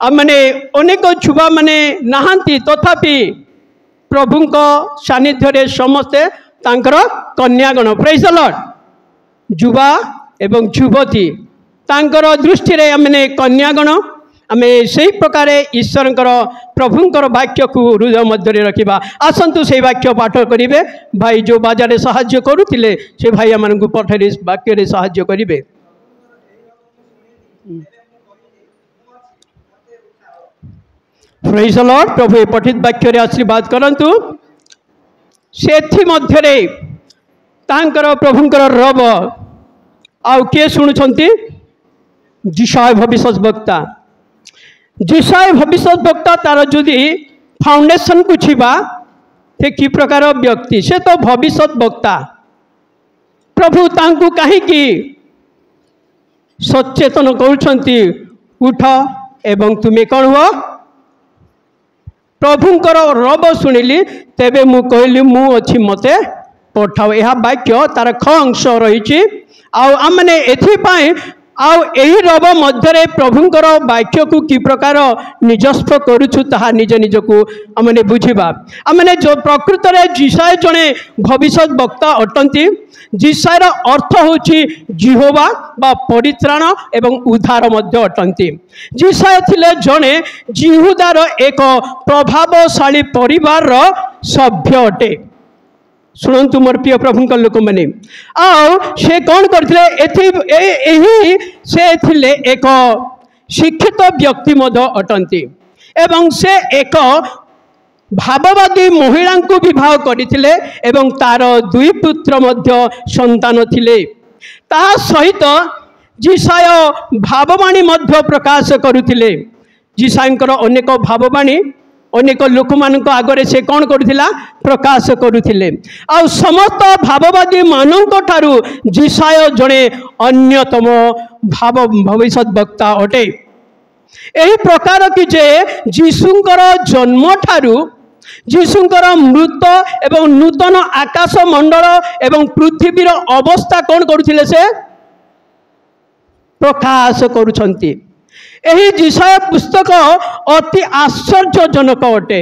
माने अनेक छुआ माने नहांती तथापि प्रभुंक सानिध्य समस्ते तांकर कन्यागण प्रेज द लॉर्ड युवा एवं युवती तांकर दृष्टि रे माने कन्यागण आमे से प्रकार ईश्वर प्रभुंकर वाक्य को हृदय मध्य रखा आसतु से वाक्य पाठ करेंगे भाई जो बाजार साहाय्य करुले से भाई आम पठे वाक्य साहाय्य करेंगे। प्रेज द लॉर्ड प्रभु पठित वाक्य आशीर्वाद करंतु सेथि मध्यरे तांकर प्रभुंकर रब आउ किए शुणुछंती जिशाय भविष्य वक्ता जिशाय भविष्य वक्ता तार जदि फाउंडेशन को छिबा थे कि प्रकार व्यक्ति से तो भविष्य वक्ता प्रभु तांकु कहीं सचेतन करुछंती उठ एवं तुम्हें कौन हुआ प्रभुंकर रब शुणिली तेबे मु कहली मु अच्छी मते पठाओ यह वाक्य तार ख अंश रही आमने एथिपाई आउ एही रब मध्य प्रभुंकर वाक्य को कि प्रकार निजस्व करुछु ताहा निज निज को आमने बुझिबा आमने जो प्रकृत में जिशाय जड़े भविष्य वक्ता अटंती जिशायर अर्थ होछि जिहोवा बा परित्राण एवं उद्धार मध्य अटंती जिशाय थिले जड़े जिहुदार एक प्रभावशाली परिवार सभ्य अटे शुणु मोर प्रिय प्रभु लोक मैंने आउ से कौन करते से थिले एक शिक्षित व्यक्ति अटंती एवं से एक भाववादी महिला को विवाह करते एवं तार दुई पुत्र मध्य संतान थिले ता सहित जिशाय भाववाणी मध्य प्रकाश करुथिले जिशायंकर अनेक भाववाणी अनेक लोक मान आगरे से कौन करुथिला प्रकाश करुथिले आ समस्त भाववादी मानक ठारू जिशाय जड़े अन्यतम भाव भविष्य वक्ता अटे यही प्रकार कि जे जीशुंकर जन्म ठारू जीशुंकर मृत एवं नूतन आकाश मंडल एवं पृथ्वीर अवस्था कौन करुथिले से प्रकाश करुछंती यही जिशाय पुस्तक अति आश्चर्यजनक अटे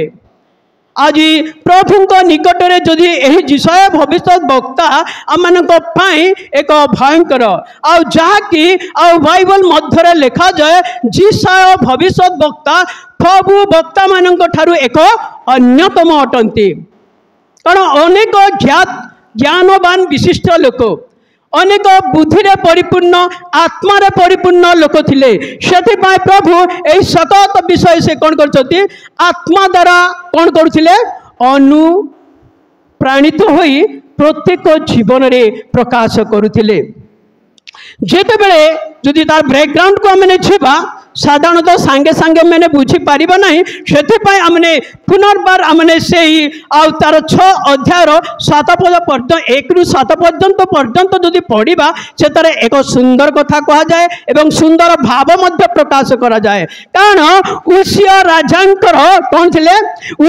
आज प्रभुंक निकट में जदि यही जिशाय भविष्य वक्ता आम एक भयंकर आउ जहाँकि बाइबल मध्य लिखा जाए जिशाय भविष्य वक्ता प्रभु वक्ता मान ठारू एक अन्यतम अटंती कारण अनेक ज्ञानवान विशिष्ट लोक अनेक बुद्धि रे परिपूर्ण आत्मा रे परिपूर्ण लोक थिले सेथिपाई प्रभु एही सकत विषय से कौन करछथि आत्मा द्वारा कौन करुथिले अनुप्राणित होई प्रत्येक जीवन रे प्रकाश करुथिले जेते बेले जदि तार बैकग्राउंड को हमने छिबा साधारणतः सांगे सांगे मैंने बुझी पारिबा नहीं सेथिपाई हमने पुनर्बार हमने से ही आउ तार 6 अध्याय 7 पद पर्यंत 1 रु 7 पर्यंत जदि पढ़िबा से तार एक सुंदर कथा कहा जाए एवं सुंदर भाव मध्य प्रकाश करा जाए कारण उसिया राजांकर कौन थिले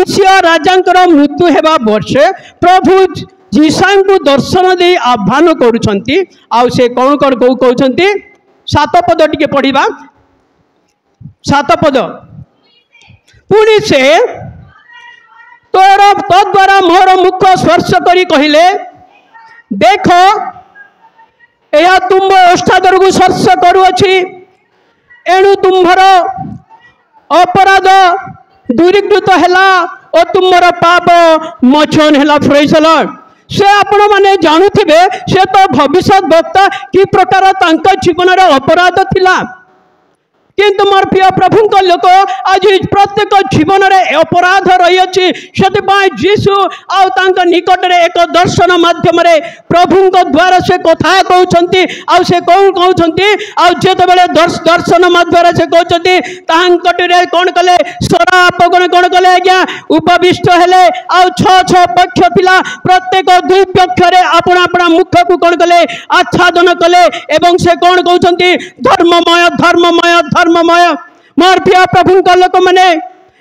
उसिया राजांकर मृत्यु हेबा वर्षे प्रभु जिशाय को दर्शन दे आह्वान करुछंती आउ से कौन कर कहउछंती 7 पद टिके पढ़िबा 7 पद पुणी से तोर तद्वारा मोर मुख स्पर्श करी कहिले देख यह तुम ओष्ठादर को स्पर्श करुअछि एणु तुम्भर अपराध दूरीकृत हैला और तुमर पाप मोचन हैला प्रेज द लॉर्ड से आपण माने जानुथिबे से तो भविष्य वक्ता कि प्रकार तांका जीवन रे अपराध थिला किंतु मोर प्रिय प्रभुंक लोक आज प्रत्येक जीवन में अपराध रही जीशु आउ निकट में एक दर्शन मध्यम प्रभुंक द्वारा से कथा कहते से कौन कहते आते दर्शन मध्य से कहते कौन कले शराप कौन कले आज्ञा उपविष्ट हेले छ पक्ष थिला प्रत्येक दुई पक्ष आपण आपण मुख को कौन कले आच्छादन कले एवं से कौन कहते धर्ममय धर्ममय धर्ममय मोर प्रिय प्रभु लोक मैंने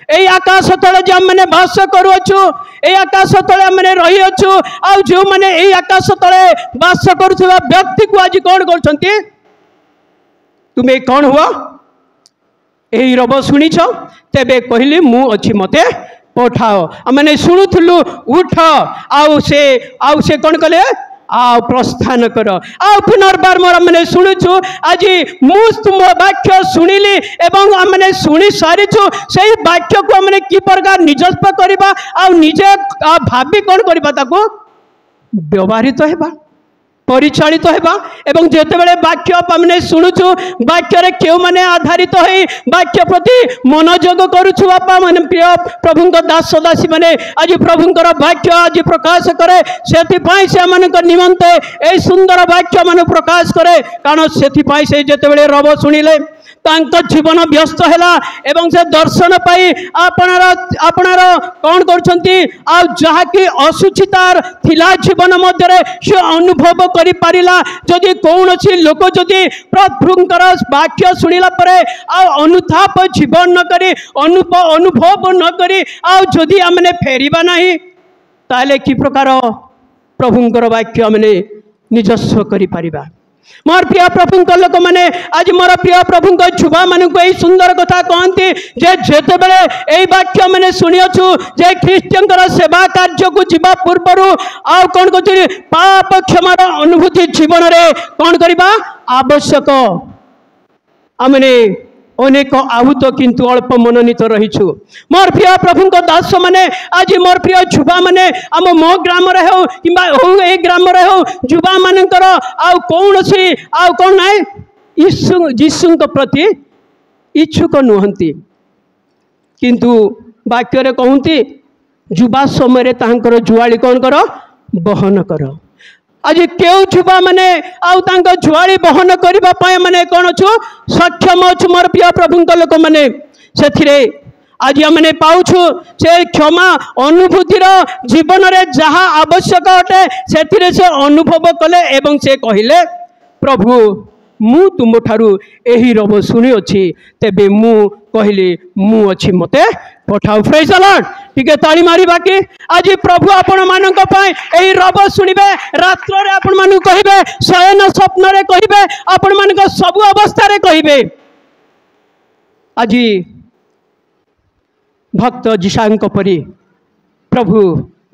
यही आकाश तले जो मैंने बास करुचु यही आकाश तले मैंने रही अच्छु आ जो मैंने यही आकाश तले बास करुवा व्यक्ति को आज कौन कर तुम्हें कौन हुआ यही रब शुणिछ तेबे कहली मु अच्छी मते पठाओ मैंने शुणुलु उठ आउ से कौन कले आ प्रस्थान कर आ पुनर्बार मोर मैंने शुणुचु आज मु तुम वाक्य शुणिली एवं मैंने शुणी सारीचु से वाक्य को मैंने कि प्रकार निजस्व करवा आ निजे भावी कौन करवा ताको व्यवहारित हेबा परिचालित हेबा एवं जेतेबेले वाक्य मैंने शुणुचु वाक्य क्यों माने आधारित हो वाक्य प्रति मनोयोग करुछु बापा माने प्रिय प्रभु दास दासी माने आज प्रभुंकर वाक्य आज प्रकाश करे से निमंते ए सुंदर वाक्य मान प्रकाश करे कारण से जेतेबेले रब शुणिले जीवन व्यस्त है से दर्शन पाई आपणार कौन कर जहाँकि असुचितार थिला जीवन मध्य से अनुभव कर पारिला जदि कौन लोक जदि प्रभुंकर वाक्य शुणिला परे अनुताप जीवन न करी अनुभव न करी जदि आमने फेरिबा नहीं ताले कि प्रकार प्रभुंकर वाक्य आमने निजस्व करि परिबा मोर प्रिय प्रभु लोक मैंने आज मोर प्रिय प्रभु युवा मान यही सुंदर कथा कहती जे जेते बेले यही वाक्य मैंने शुणिछु जे ख्रीष्टियन सेवा कार्य को जीवा पूर्वर आउ कौन कर पाप क्षमार अनुभूति जीवन में कौन करवा आवश्यक आमने अनेक आहूत किंतु अल्प मनोनीत रहीछु मोर प्रिय प्रभु दास माने आज मोर प्रिय युवा माने आम मो ग्राम रे हो किबा ए ग्राम रे हो युवा मानकर कौन कौन ना यीशु प्रति इच्छुक नुहंती किंतु वाक्य रे कहती युवा समय तांकर जुआली कौन कर बहन कर आज क्यों युवा मैंने जुआली बहन करने माने कौन अच्छु सक्षम अच्छु मोर प्रिय प्रभु लोक मैंने से आज मैंने पाऊछु से क्षमा अनुभूतिर जीवन में जहाँ आवश्यक अटे से अनुभव कले एवं से कहले प्रभु मु तुम ठारू एही रब शुणी अच्छी तेबे मु कहली मु अच्छी मते पठाओ प्रेज द लॉर्ड टिके ताली मारी बाकी आज प्रभु आपण मानक पई एही रब शुणिबे रात्र रे आपण मानु कहिबे शयन स्वप्न रे कहिबे आपण मानक सब अवस्था रे कहिबे आज भक्त जिशांक परी प्रभु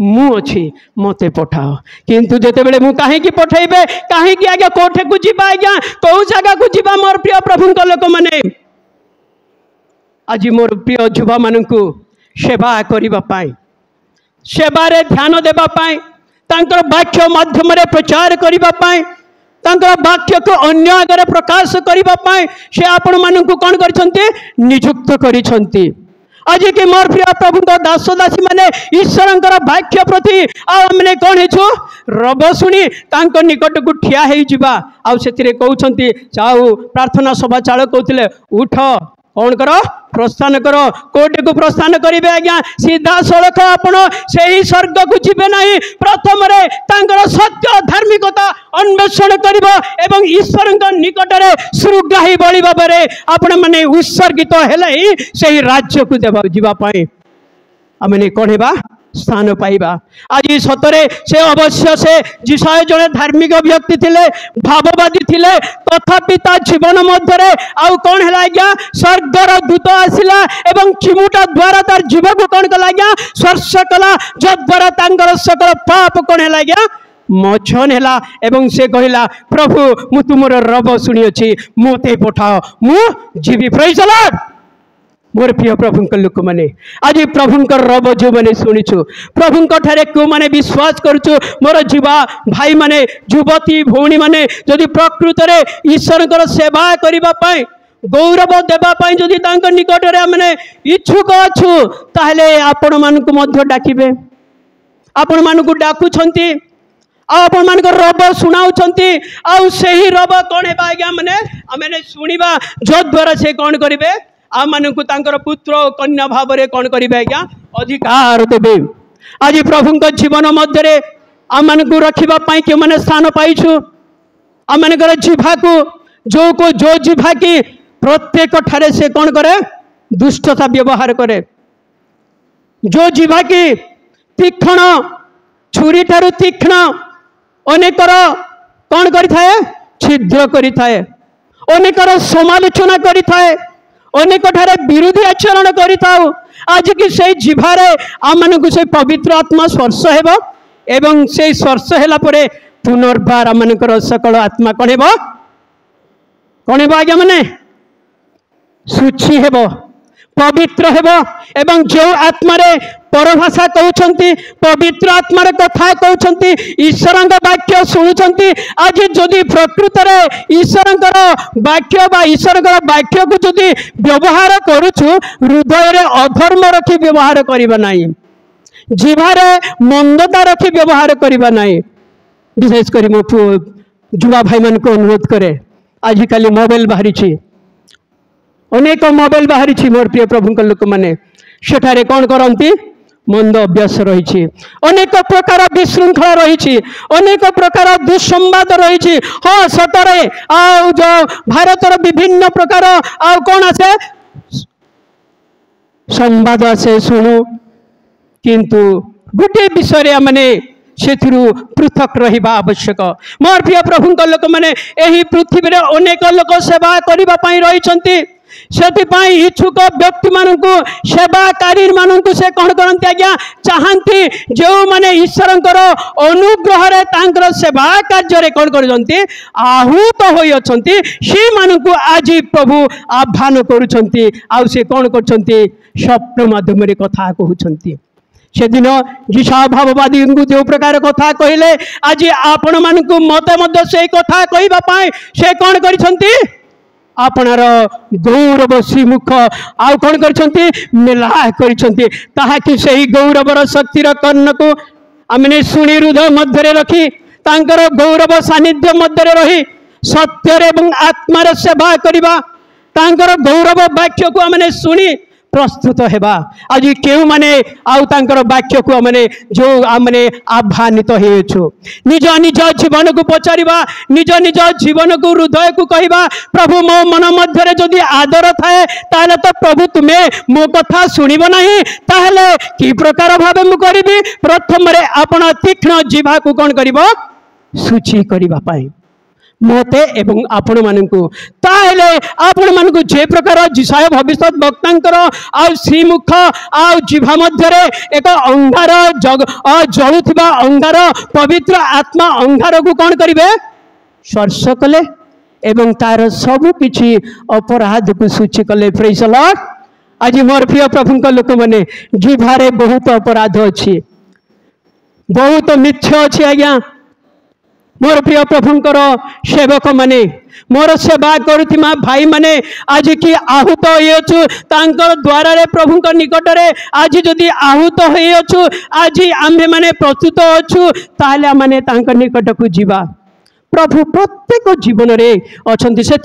मु अच्छी मते पठाओ किंतु जेते बेले मु काहे की पठेबे काहे की आज्ञा कोठे को जीवा आज्ञा कौ जगह को जीवा मोर प्रिय प्रभु लोक माने आज मोर प्रिय युवा मानकु सेवा करिबा पाई सेवारे ध्यान देबा पाई तांकर वाक्य माध्यम रे प्रचार करिबा पाई तांकर वाक्य को अन्य आगे प्रकाश करिबा पाई से आपण मानकु कोन करछन्ते नियुक्त करिछन्ती आज के मोर प्रिय प्रभु दास दासी माने ईश्वर वाक्य प्रति आमने कौन है रब शुणी निकट को ठिया कहते चाऊ प्रार्थना सभा चाल कहते उठ कौन कर प्रस्थान कर कोटे को प्रस्थान करेंगे आज्ञा सीधा सड़क आपण से ही स्वर्ग को जीवे ना प्रथम सत्य धार्मिकता अन्वेषण करिबो एवं ईश्वर निकट में सुरुगाही बड़ी भाव में आपण मैंने उत्सर्गित हेले ही से ही राज्य को देवा जीवाई आमने कौन है स्थान पाइबा आज सतरे से अवश्य से जिसाय जड़े धार्मिक व्यक्ति थिले भाववादी थिले तथापि ता जीवन मध्य आउ कौन है आज्ञा स्वर्गर दूत आसिला एवं चिमुटा द्वारा तार जीव को कौन कला आज्ञा स्पर्श कला जद्वारा तांकर सकल पाप कौन है आज्ञा मोचन है एवं से कहला प्रभु मु तुमर रब शुणी अच्छी मते पठाओ मु जीवी प्रेज द लॉर्ड मोर प्रिय प्रभु लोक मैंने आज प्रभुंकर रब जो मैंने शुणीचु प्रभुंक ठारे क्यों माने विश्वास करुचु मोर जीवा भाई माने युवती भौणी माने जदि प्रकृत में ईश्वर सेवा करने गौरव देवाई जदि निकट में मैंने इच्छुक अच्छु ताहले आपण मानकु मध्य डाकिबे आपण मानकु डाकुछंती आपण मानक रब शुणाउछंती आउ सेही रब कौन है आज्ञा मैंने शुणिबा जद्वारा से कौन करिवे आम मानकु तांकर पुत्र और कन्या भाव में कौन करेंगे आज्ञा अधिकार देवे आज प्रभु जीवन मध्य आम मानकु रखापी क्यों मैंने स्थान पाइछु आम मानकर जिभा को जो जिभा की प्रत्येक ठारे से कौन करे दुष्टता व्यवहार करे जो जिभा की तीक्ष्ण छुरी ठारू तीक्ष्ण अनेकर कौन करि थाए छिद्र करि थाए अनेकर समालोचना करि थाए अनेक ठारे विरोधी आचरण करिताउ आज कि से जिभारे आम मानकु से पवित्र आत्मा स्पर्श हेबो एवं से स्पर्श हेला परे पुनर्बार आम मानकर सकल आत्मा कौन हेबो आज्ञा माने शुचि हेबो पवित्र हेबो एवं जो आत्मारे परभाषा कहउछंती पवित्र आत्मार कथा कहउछंती ईश्वरंक वाक्य शुणुछंती आज जदि प्रकृत रे ईश्वरंकर वाक्य बा ईश्वरंकर वाक्य को जदि व्यवहार करूछु हृदय रे अधर्म रखी व्यवहार करिबा नाही जीवारे मंदता रखी व्यवहार करिबा नाही विशेष करी मो जुवा भाई मान को अनुरोध करे आजिकल मोबाइल बाहरी अनेक मोबाइल बाहरी मोर प्रिय प्रभु लोक मैंने सेठारे कौन करती मंद अभ्यास रही अनेक प्रकार विशृंखला रही अनेक प्रकार दुस्संवाद रही हाँ सतरे जो भारतर विभिन्न प्रकार आउ कौन आसे संवाद आसे शुणु किंतु गोटे विषय मैंने से पृथक रहिबा आवश्यक मोर प्रिय प्रभु लोक मैंने यही पृथ्वी रे अनेक लोक सेवा करने रही से इच्छुक व्यक्ति मानू सेवाकारी मानू से कौन करती आज्ञा चाहती जो मैंने ईश्वरंकर अनुग्रह रे सेवा कार्य कौन कर आहूत होती से मानू आज प्रभु आह्वान करुँच से कौन कर स्वप्न माध्यम कथा कहते से दिन जीशा भाववादी जो प्रकार कथा कहले आज आपण मानू मत से कथा कहवाई से कौन कर आपणार गौरव श्रीमुख आउ कौन कर मेला कर गौरवर शक्तिर कर्ण को आमने शुणी हृदय मध्य रखी तांकर गौरव सानिध्य मध्य रही सत्य एवं आत्मार सेवा करवा तांकर गौरव वाक्य को आमने शुणी प्रस्तुत हेबा आज क्यों माने आउ तांकर वाक्य को माने जो आमने आह्वानित हेछु निज निज जीवन को पचारिबा निज निज जीवन को हृदय को कहबा प्रभु मो मन मध्य जदि आदर थाए ताले तो प्रभु तुमे मो कथा सुनिबो नाही ताले की प्रकार भाबे मु करिबी प्रथम रे आपण तीक्ष्ण जीवा को कोन करिवो सूची करिबा पाई मते एवं आपण मानकु ताहेले आपण मानकु जे प्रकार जिसाय भविष्य वक्तांकर आ श्रीमुख आ जिभा मध्य रे एक अंगार जग जळुथिबा अंगार पवित्र आत्मा अंगार को कोन करिवे स्पर्श कले एवं तार सब किछि अपराध को सूची कले प्रेज द लॉर्ड आज मोर प्रिय प्रभु को लोक माने जिभारे बहुत अपराध अछि बहुत मिथ्या अछि आज्ञा मोर प्रिय प्रभुंकर सेवक माने मोर सेवा करुथिमा भाई माने आज की आहूत होइछु तांकर द्वारा रे प्रभुंकर निकट रे आज जदि आहूत होइछु आज आम्भे माने प्रस्तुत अछु ताले माने तांकर निकट को जीवा प्रभु प्रत्येक जीवन में अच्छा से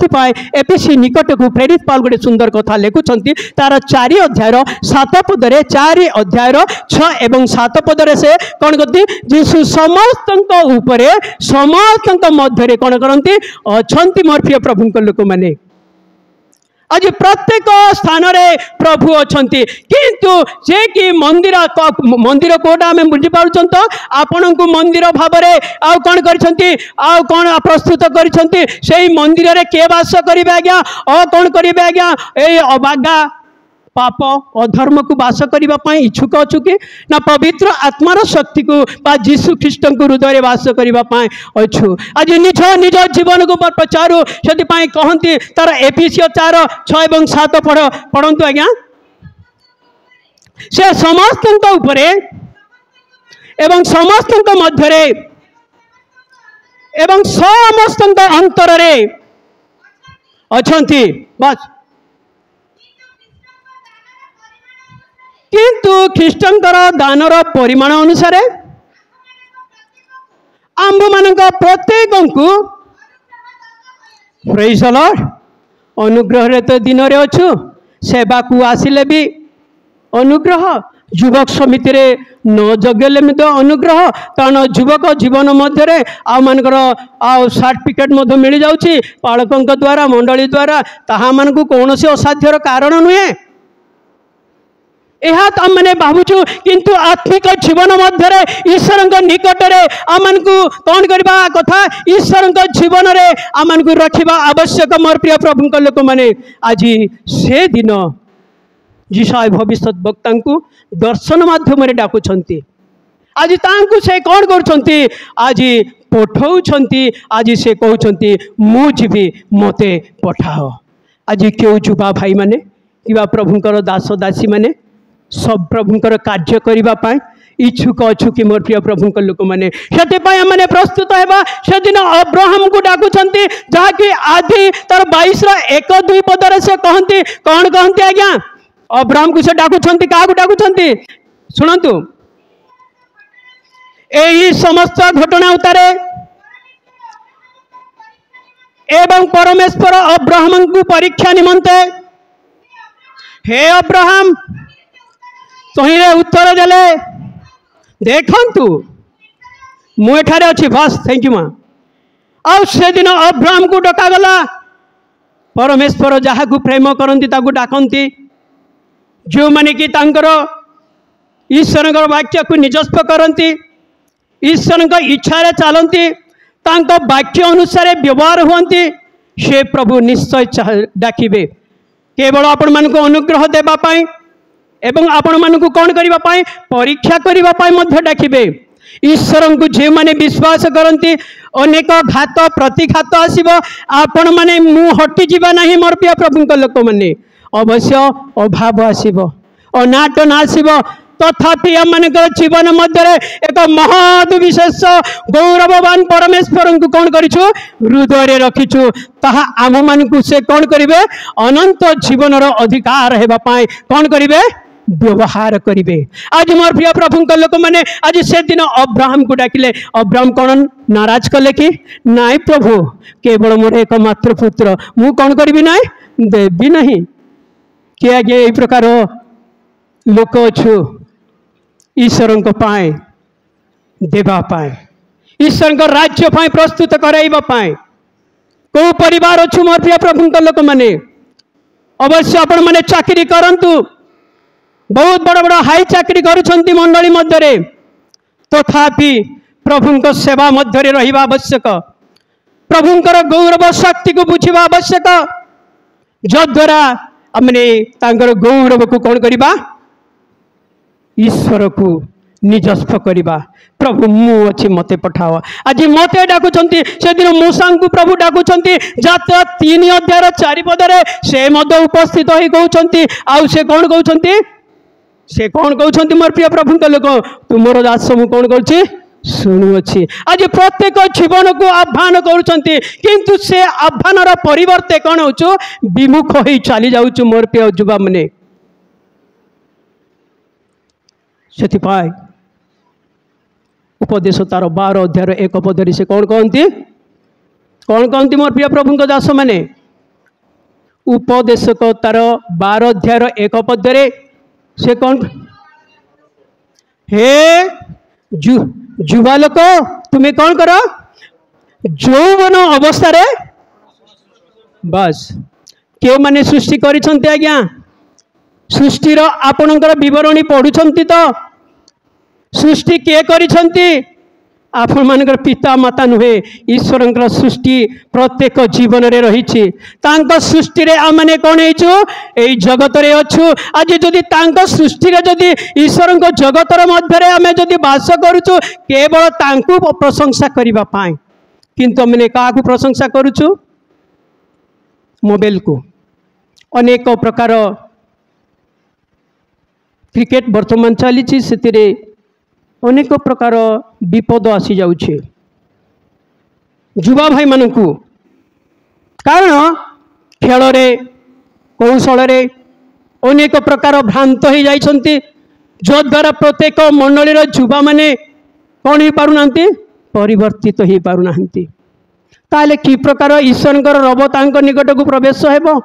एपीसी निकट को प्रेरित पाल गोटे सुंदर कथा लिखुंट तार 4 अध्यायर 7 पदरे 4 अध्यायर 6 एवं 7 पदरे से कौन करती जीशु समस्त मध्य कौन करती अच्छा मोर प्रिय प्रभु लोक मैंने आज प्रत्येक स्थान रे प्रभु अछंती किंतु जे कि मंदिर मंदिर कोटा आम बुझीपार तो आपण को मंदिर भाव में आउ कौन करछंती आउ कौन प्रस्तुत करछंती से मंदिर रे के वास करिवे आज्ञा कौन करिवे आज्ञा ए अबागा पाप अधर्म को वास करने इच्छुक अच्छु कि ना पवित्र आत्मार शक्ति को जीशु ख्रीष्ट को हृदय वास करने अच्छु आज निज निज जीवन को पचारू से कहती तार एफिसियो 4:6 एवं 7 पढ़ंतु आज्ञा से समस्त एवं समस्त मध्य एवं समस्त अंतर अच्छी बस किंतु ख्रीष्टंकर दानर परिमाण अनुसार आंब मान प्रत्येक को प्रेज द लॉर्ड अनुग्रह रे तो दिन रे अच्छु सेवा को आसिले भी अनुग्रह युवक समिति रे न जगले अनुग्रह कारण युवक जीवन मध्य आमर सर्टिफिकेट मिल जाऊँगी पालकों द्वारा मंडली द्वारा ताहा मान को कौन असाध्यर कारण नुहे यह तो आम मैंने भावुँ किंतु आत्मिक जीवन मध्य ईश्वर निकट में आम को कौन करवा कथा ईश्वर जीवन में आम को रखा आवश्यक मोर प्रिय प्रभु लोक मैंने आज से दिन जिशाय भविष्य वक्ता को दर्शन माध्यम डाकुंट आज तांकु से कौन कर आज पठाऊँ आज से कहते मु जीवी मते पठाओ। आज क्यों युवा भाई माने कि प्रभुंकर दास दासी माने सब प्रभुंकर कार्य करने इच्छुक अच्छु कि मोर प्रिय प्रभु लोक मैंने से मैंने प्रस्तुत होगा से दिन अब्राहम को डाकुंट जहाँकि आदि तार 22:1-2 पदर से कहती कौन कहती आज्ञा अब्राहम को से डाकुंट क्या डाकुंट शुणु यही समस्त घटना उतारे एवं परमेश्वर अब्राहम को परीक्षा निमंते हे अब्राहम तहींरे उत्तर देले देखंतु मुठारे अच्छी बस थैंक यू माँ आउ से दिन अब्राहम को डकागला परमेश्वर जहाँ को प्रेम करती डाकती जो माने कि तांकर ईश्वर वाक्य को निजस्व करती ईश्वर इच्छा चलती वाक्य अनुसार व्यवहार हुंती से प्रभु निश्चय डाकिबे केवल आपण मान को अनुग्रह देवाई एवं आपण मान को कौन करने परीक्षा करने डाकिबे ईश्वर को जो मैंने विश्वास करती अनेक घात प्रतिघात आसब आपण मैंने मु हटिजा ना मोर प्रिय प्रभु लोक मैंने अवश्य अभाव आसब अनाटन आसब तथापि आम जीवन मध्य एक महद विशेष गौरववान परमेश्वर को कौन करूँ हृदय रखीचु ताहा आम मान को से कौन करेंगे अनंत जीवन अधिकार होगापाई कौन करेंगे व्यवहार करेंगे। आज मोर प्रिय प्रभु लोक मैंने आज से दिन अब्राहम को डाकिले अब्राहम कौन नाराज कले कि नाई प्रभु केवल मोर एकमात्र पुत्र मु कौन करी ना देवी नहीं कि आगे यही प्रकार लोक अच्छु ईश्वर पाए देवापाई ईश्वर राज्य पाए प्रस्तुत कराइबापाई कौ परिवार अच्छु मोर प्रिय प्रभु लोक मैंने अवश्य आपण मैंने चाकरी करंतु बहुत बड़ बड़ हाई चाकरी करुछंती मंडली मध्य तथापि प्रभुंक सेवा मध्य रहिबा आवश्यक प्रभुंकर गौरव शक्ति को बुझिबा आवश्यक जद्वारा आमने तांकर गौरव को कौन करिबा ईश्वर को निजस्व करवा प्रभु मु अच्छी मते पठाओ आज मते डाकुंट से दिन मूसा को प्रभु डाकुंट जात्रा 3 अध्याय 4 पदरे से उपस्थित हो कहते आउ से कौन कहते से कौन कहते मोर प्रिय प्रभु लोक तुमर दास मु कौन कर शुणुअछि आज प्रत्येक जीवन को आह्वान करुँच किंतु से आह्वान परिवर्ते कौन हो विमुख हो चली जाऊँ मोर प्रिय युवा मैंने से उपदेश तार 12 अध्याय 1 पदरी से कौन कहती मोर प्रिय प्रभु दास मैंने उपदेश तार 12 अध्याय 1 पदरे से कौन हे युवा लोक तुम्हें कौन कर यौवन अवस्था रे बस क्यों माने सृष्टि करिसंते आज्ञा सृष्टिर आपणकर विवरणी पढ़ुछंती तो सृष्टि किए करिसंती आपण मानकर पिता माता नुहे ईश्वर सृष्टि प्रत्येक जीवन रे रही सृष्टि रे आमने कौन हो जगत रे अच्छु आज जदि सृष्टि रे जदि ईश्वर जगतर मध्य आम जदि बास करुचु केवल तांकु प्रशंसा करबा पाए किंतु आमने क्या प्रशंसा करुचु मोबाइल को अनेक प्रकार क्रिकेट वर्तमान चली से अनेक प्रकार विपद आसी जाउछे युवा भाई मानू कारण खेल रे कौशल रे अनेक प्रकार भ्रांत हो जाइछंती जद्वारा प्रत्येक मंडलीर युवा माने कौन हो पारुना परिवर्तित हो पारुना ताले कि प्रकार ईश्वर रब तांको निकट को प्रवेश हेबो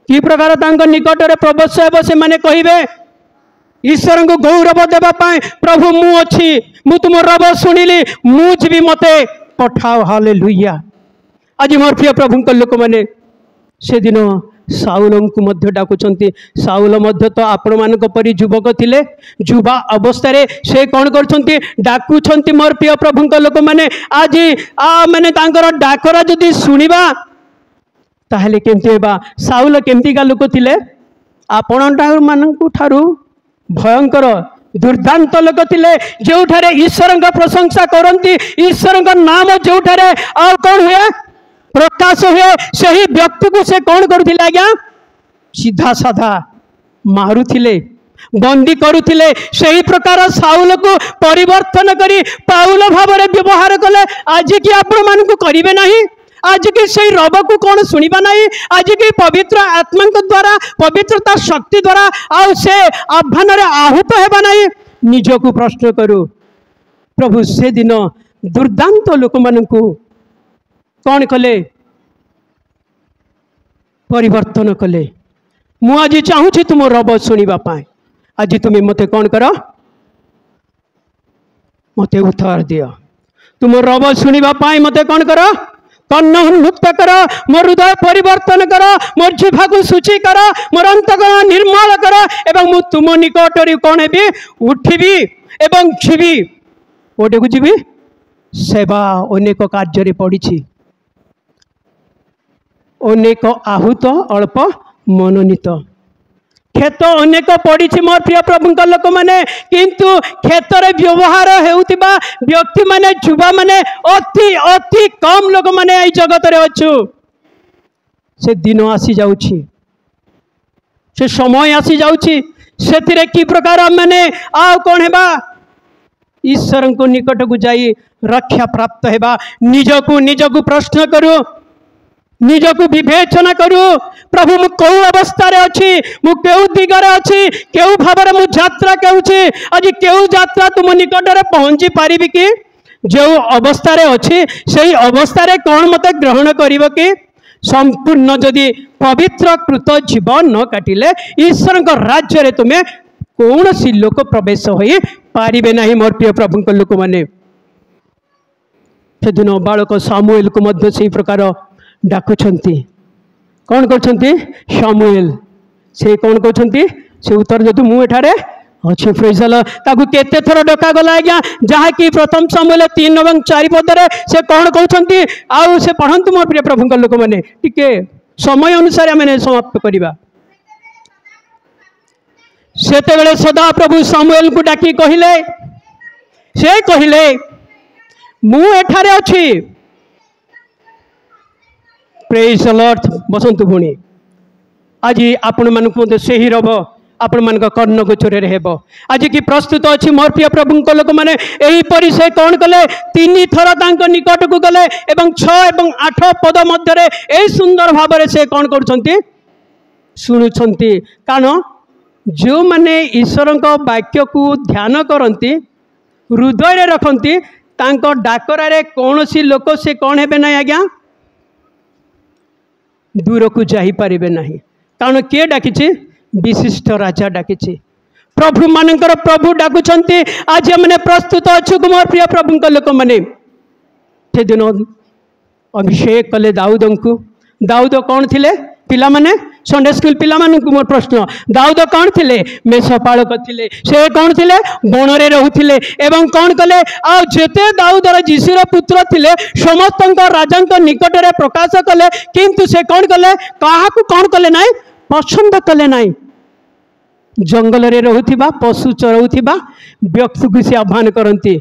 कि प्रकार तांको निकट रे प्रवेश हेबो से माने कहिबे ईश्वर को गौरव देवाई प्रभु मु अच्छी मु तुम रब शुणिली मुझ भी मते पठाओ हालेलुया। आज मोर प्रिय प्रभु लोक मैंने से दिन साउलଙ୍କୁ ମଧ୍ୟ ଡାକୁଛନ୍ତି। ସାଉଲ ମଧ୍ୟ ତ ଆପଣମାନଙ୍କ ପରି ଯୁବକ ଥିଲେ। ଯୁବା ଅବସ୍ଥାରେ ସେ କ'ଣ କରୁଛନ୍ତି? ଡାକୁଛନ୍ତି ମୋର ପ୍ରିୟ ପ୍ରଭୁଙ୍କ ଲୋକମାନେ। ଆଜି ମାନେ ତାଙ୍କର ଡାକରା ଯଦି ଶୁଣିବା ତାହେଲେ କେମିତି ହେବା? ସାଉଲ କେମିତିକା ଲୋକ ଥିଲେ? ଆପଣମାନଙ୍କ ଠାରୁ ଭୟଙ୍କର दुर्दांत लोक थिले, जोठारे ईश्वर प्रशंसा करती, ईश्वर नाम जोठारे कौन हुए प्रकाश हुए, सही व्यक्ति को से कौन करुथिले आज्ञा? सीधा साधा मारुथिले, बंदी करुथिले। सही प्रकार साउल को परिवर्तन करी पाउल भाव में व्यवहार कले। आज की आपण मान को करिवे नहीं, आज की सही रब को कौन सुनिबा नहीं, आज की पवित्र आत्मा द्वारा पवित्रता शक्ति द्वारा आउ से आह्वान आहूत हेबा नहीं। निजको प्रश्न करू, प्रभु से दिन दुर्दांत लोक मानू कौन कले? परिवर्तन कले। मु आज चाहूँगी तुम रब शुणा पाए। आज तुम्हें मते कौन कर? मते उत्तर दियो। तुम रब शुणा पाए मते कौन कर? कर्ण उन्मुक्त कर, मोर हृदय परिवर्तन कर, मोर जिह्वा को शुचि कर, मोर अंतकरण निर्मल कर, एवं मु तुम निकट कौन हेबी? उठिबी एवं जीवी। ओटे को जीवी सेवा अनेक कार्य पड़ी, अनेक आहूत अल्प मनोनीत। क्षेत्र अनेक पड़ी मोर प्रिय प्रभु लोक मैंने, किंतु क्षेत्र व्यवहार होउतिबा व्यक्ति माने युवा माने अति अति कम लोक माने आई जगत रे अच्छु। से दिन आसी जाउछि, से समय आसी जाउछि, सेतिरे की प्रकार माने आ कोन हेबा? ईश्वर को निकट को जाई रक्षा प्राप्त हेबा। निजको प्रश्न करू, निजको विवेचना करू, प्रभु मु कौ अवस्था रे अछि, मु केउ दिगरे अछि, केउ भाबरे मु यात्रा केउछि, आज केउ यात्रा तुम निकट रे पहुंची पारिबि कि? जो अवस्था रे अछि सेही अवस्था रे कोन मते ग्रहण करिवो कि? संपूर्ण जदि पवित्र कृत जीवन न काटिले ईश्वर को राज्य रे तुमे कौन सी लोक प्रवेश होई पारिबे नाही। मोर प्रिय प्रभु को लोक माने से दिन बालक सामुएल को मध्य से प्रकार डाकुछंती। कौन करछंती? सामुएल। से कौन करछंती? से उत्तर जदि मु एठारे अच्छे फ्रेजल ताकू केते थर डका गला आज्ञा, जहा कि प्रथम सामुएल 3 और 4 पद रे से कौन कहउछंती? आउ से पढ़ंतु मोर प्रिय प्रभु लोक माने, टिके समय अनुसार मैंने समाप्त करिबा। सेते बेले सदा प्रभु सामुएल को डाकी कहिले, से कहिले मु एठारे अछि। Praise the Lord. बसंतु भुणी आज आपण मानक मते सेही रब आपण मानक कर्ण गोचर हेब। आज की प्रस्तुत अच्छी मोर प्रिय प्रभु लोक मैंने यही परि से कौन कले? 3 थर तांको निकट को गले एवं 6 और 8 पद मध्य यही सुंदर भाव से कौन करुछंती? शुणुछंती। कारण जो माने ईश्वर वाक्य को ध्यान करती, हृदय रखती, तांको डाकरारे कौन सी लोक से कौन हेबे ना आज्ञा? दूर को जाई पारिबे नहीं। कारण किए डाकिछि? विशिष्ट राजा डाकिछि। प्रभु मानकर प्रभु डाकुछंती। आज हमने प्रस्तुत अच्छु मोर प्रिय प्रभु लोक माने से दिन अभिषेक कले दाऊद को। दाऊद कौन थिले? पिला माने संडे स्कूल पिला मानकु मोर प्रश्न, दाऊद कौन थिले? मेषपालक थिले। से कौन थिले? बन रे रहुथिले एवं कौन कले? आ जेते दाऊदर जीशुर पुत्र थिले समस्त राजा निकट रे प्रकाश कले, किंतु से कौन कले? काहाकु कौन कले नाही? पसंद कले नाही। जंगल रे रहुथिबा पशु चरउथिबा व्यक्ति को से आह्वान करती।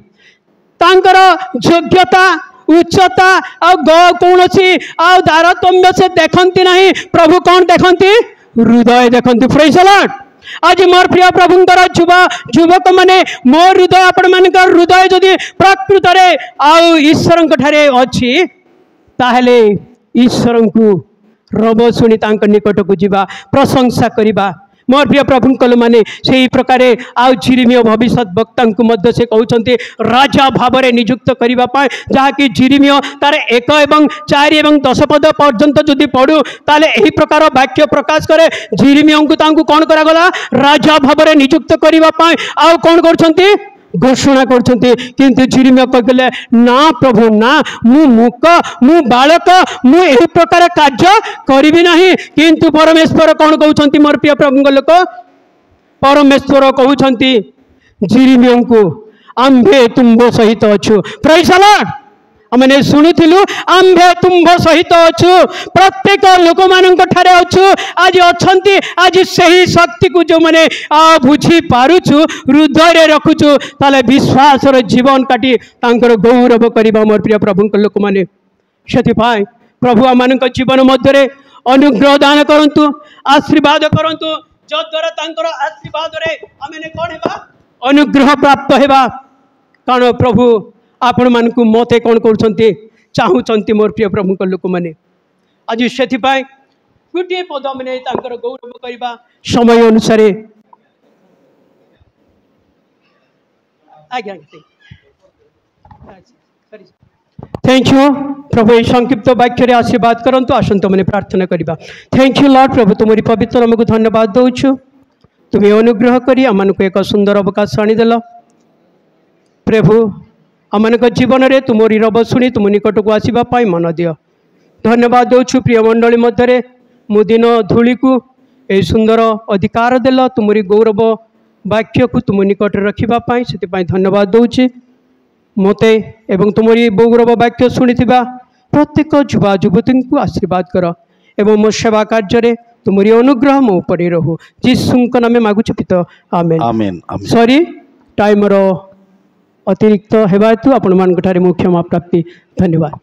तांकर योग्यता उच्चता कौन सी तारतम्य से देखती नहीं। प्रभु कौन देखती? हृदय देखती। Praise the Lord. आज मोर प्रिय प्रभुंकर युवक माने मोर हृदय आपण मानकर हृदय जदि प्रकृत रे आउ ईश्वर ठारे अछि, ताहले ईश्वर को रब शुणी तांक निकट को जीवा, प्रशंसा करिबा। मोर प्रिय प्रभु कल माने से प्रकार आउ जिरिमिया भविष्य वक्ता को मध्य से कहते राजा भाव में नियुक्त करने, जहाँकि जिरिमिया तार 1 और 4 और 10 पद पर्यंत जदि पढ़ू ताले यही प्रकार वाक्य प्रकाश करे। जिरिमिया को कौन करागला? राजा भाव में नियुक्त करने। आउ कौन करछंती? घोषणा करछन्ति किंतु जिरिमिया कहले ना प्रभु ना मु मूक मु बालक मु एही प्रकार कार्य करिबि नाही। किंतु परमेश्वर कौन कहउछन्ति मोर प्रिय प्रभु लोक परमेश्वर कहउछन्ति जिरिमिया को आम्भे तुमबो सहित अछु। Praise the Lord. आमने शुणुलु आम्भे तुम्भ सहित अच्छु प्रत्येक लोक मान अच्छु आज अच्छी आज सही शक्ति को जो मैंने बुझी पारुचु हृदय रखुचु ताले विश्वास जीवन काटी तांकर गौरव करवा मोर प्रिय प्रभु लोक मैंने से प्रभु आम जीवन मध्य अनुग्रह दान करंतु आशीर्वाद करंतु जद्वारा तांकर आशीर्वाद रे आमने कौन हेबा अनुग्रह प्राप्त हेबा। कारण प्रभु आपण मान को मते कौन चाहूँगी मोर प्रिय प्रभु लोक मैंने आज से गोटे पद मैंने गौरव करवा समय अनुसार थैंक यू प्रभु ये संक्षिप्त वाक्य आशीर्वाद करंतु आसंत मैंने प्रार्थना करवा। थैंक यू लॉर्ड प्रभु तुम पवित्र आमको धन्यवाद दौचु तुम्हें अनुग्रह करी आम को एक सुंदर अवकाश आनीदेल प्रभु आम जीवन में तुमरी रब शुणी तुम निकट को आसवाई मन दियो। धन्यवाद दौचु प्रिय मंडली मध्य मु दिन धूली को यही सुंदर अधिकार देल तुमरी गौरव वाक्य को तुम निकट रखापी से धन्यवाद दौची मते एवं तुमरी गौरव वाक्य शुणी प्रत्येक युवा युवती को आशीर्वाद कर एवं मो सेवा कार्य तुमरी अनुग्रह मो ऊपर रहू जीसुक नाम मागुच पिता आमेन आमेन। सॉरी टाइम अतिरिक्त हेतु आपण मान क्षमा प्राप्ति धन्यवाद।